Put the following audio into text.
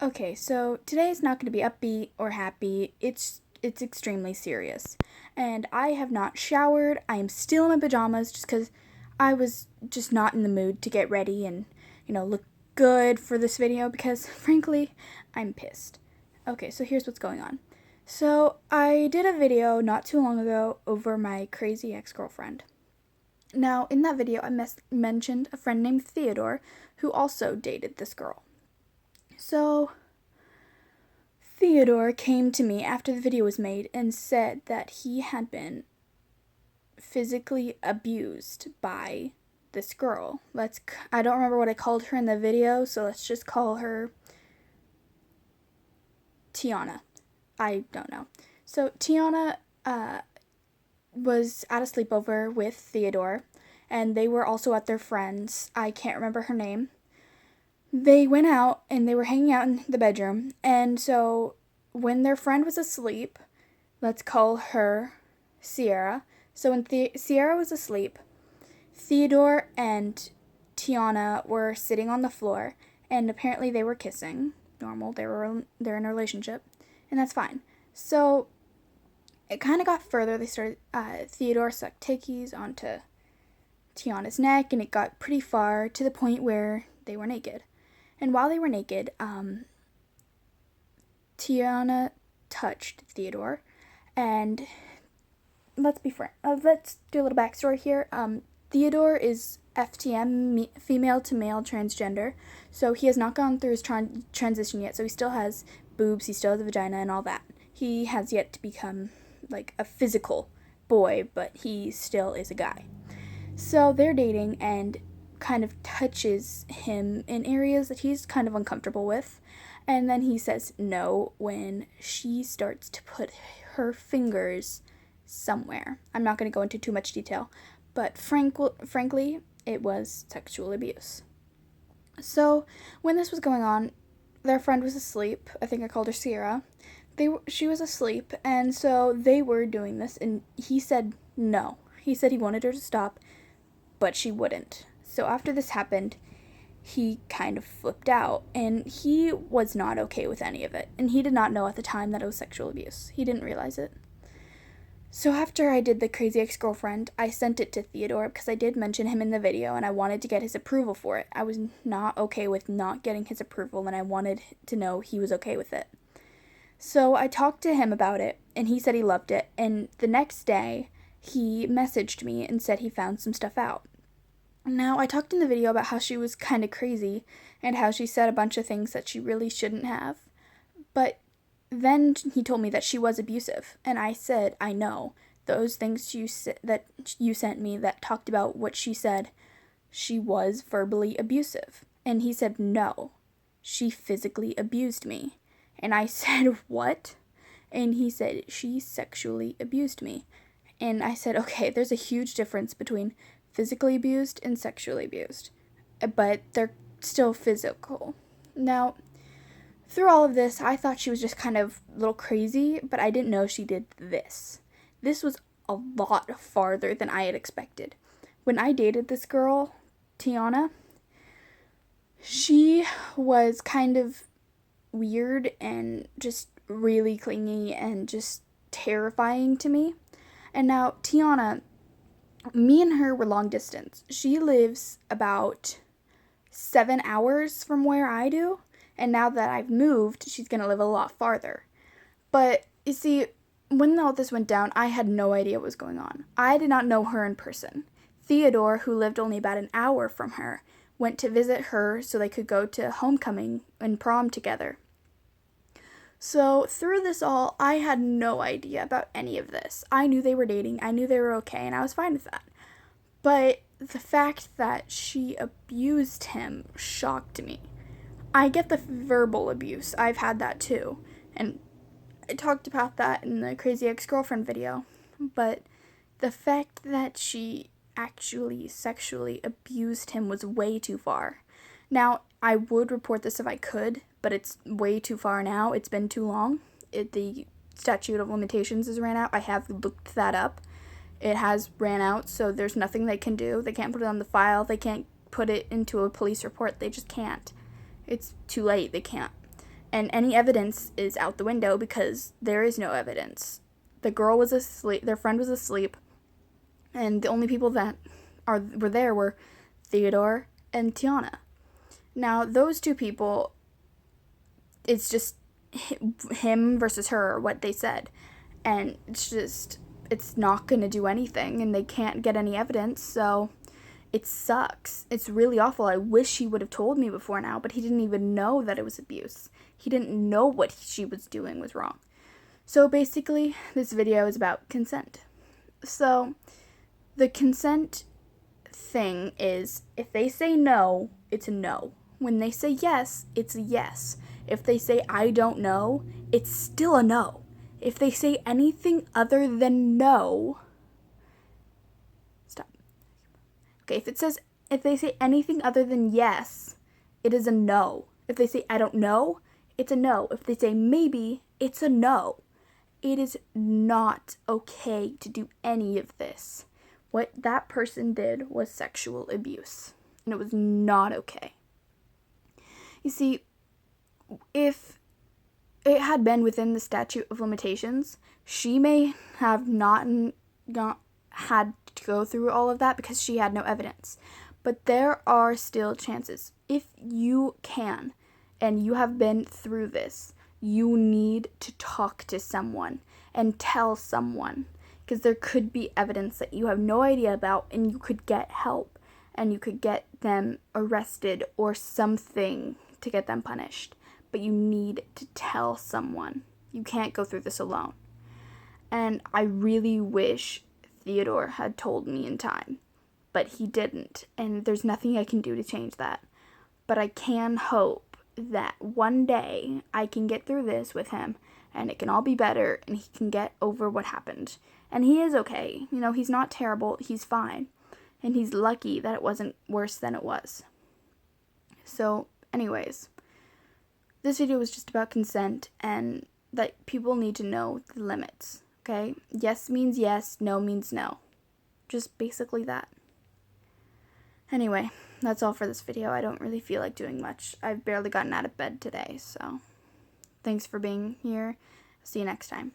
Okay, so today is not going to be upbeat or happy. It's extremely serious. And I have not showered. I am still in my pajamas just cuz I was just not in the mood to get ready and, look good for this video because frankly, I'm pissed. Okay, so here's what's going on. So, I did a video not too long ago over my crazy ex-girlfriend. Now, in that video, I mentioned a friend named Theodore who also dated this girl. So, Theodore came to me after the video was made and said that he had been physically abused by this girl. I don't remember what I called her in the video, so let's just call her Tiana. I don't know. So Tiana was at a sleepover with Theodore, and they were also at their friend's. I can't remember her name. They went out and they were hanging out in the bedroom, and so when their friend was asleep, let's call her Sierra. So when Sierra was asleep, Theodore and Tiana were sitting on the floor, and apparently they were kissing. Normal, they're in a relationship, and that's fine. So it kind of got further. They started. Theodore sucked tickies onto Tiana's neck, and it got pretty far to the point where they were naked. And while they were naked, Tiana touched Theodore, and let's do a little backstory here. Theodore is FTM, female to male transgender, so he has not gone through his transition yet. So he still has boobs, he still has a vagina, and all that. He has yet to become like a physical boy, but he still is a guy. So they're dating and kind of touches him in areas that he's kind of uncomfortable with. And then he says no when she starts to put her fingers somewhere. I'm not going to go into too much detail, but frankly, it was sexual abuse. So when this was going on, their friend was asleep. I think I called her Sierra. She was asleep, and so they were doing this, and he said no. He said he wanted her to stop, but she wouldn't. So after this happened, he kind of flipped out, and he was not okay with any of it. And he did not know at the time that it was sexual abuse. He didn't realize it. So after I did the crazy ex-girlfriend, I sent it to Theodore because I did mention him in the video, and I wanted to get his approval for it. I was not okay with not getting his approval, and I wanted to know he was okay with it. So I talked to him about it, and he said he loved it, and the next day, he messaged me and said he found some stuff out. Now, I talked in the video about how she was kind of crazy and how she said a bunch of things that she really shouldn't have. But then he told me that she was abusive, and I said, I know. Those things that you sent me that talked about what she said, she was verbally abusive. And he said, no, she physically abused me. And I said, what? And he said, she sexually abused me. And I said, okay, there's a huge difference between physically abused and sexually abused, but they're still physical. Now, through all of this, I thought she was just kind of a little crazy, but I didn't know she did this. This was a lot farther than I had expected. When I dated this girl, Tiana, she was kind of weird and just really clingy and just terrifying to me. And now, Tiana, me and her were long distance. She lives about 7 hours from where I do, and now that I've moved, she's gonna live a lot farther. But you see, when all this went down, I had no idea what was going on. I did not know her in person. Theodore, who lived only about an hour from her, went to visit her so they could go to homecoming and prom together. So through this all, I had no idea about any of this. I knew they were dating, I knew they were okay, and I was fine with that. But the fact that she abused him shocked me. I get the verbal abuse, I've had that too, and I talked about that in the crazy ex-girlfriend video, but the fact that she actually sexually abused him was way too far. Now, I would report this if I could, but it's way too far now. It's been too long. The statute of limitations has ran out. I have looked that up. It has ran out, so there's nothing they can do. They can't put it on the file. They can't put it into a police report. They just can't. It's too late. They can't. And any evidence is out the window because there is no evidence. The girl was asleep, their friend was asleep, and the only people that were there were Theodore and Tiana. Now, those two people, it's just him versus her, what they said. And it's not going to do anything, and they can't get any evidence, so it sucks. It's really awful. I wish he would have told me before now, but he didn't even know that it was abuse. He didn't know what she was doing was wrong. So basically, this video is about consent. So, the consent thing is, if they say no, it's a no. When they say yes, it's a yes. If they say I don't know, it's still a no. If they say anything other than no, stop. Okay, if they say anything other than yes, it is a no. If they say I don't know, it's a no. If they say maybe, it's a no. It is not okay to do any of this. What that person did was sexual abuse, and it was not okay. You see, if it had been within the statute of limitations, she may have not had to go through all of that because she had no evidence. But there are still chances. If you can, and you have been through this, you need to talk to someone and tell someone, because there could be evidence that you have no idea about, and you could get help, and you could get them arrested or something to get them punished. But you need to tell someone. You can't go through this alone. And I really wish Theodore had told me in time, but he didn't, and there's nothing I can do to change that. But I can hope that one day I can get through this with him, and it can all be better, and he can get over what happened. And he is okay. You know, he's not terrible. He's fine. And he's lucky that it wasn't worse than it was. So, anyways, this video was just about consent and that people need to know the limits, okay? Yes means yes, no means no. Just basically that. Anyway, that's all for this video. I don't really feel like doing much. I've barely gotten out of bed today, so thanks for being here. See you next time.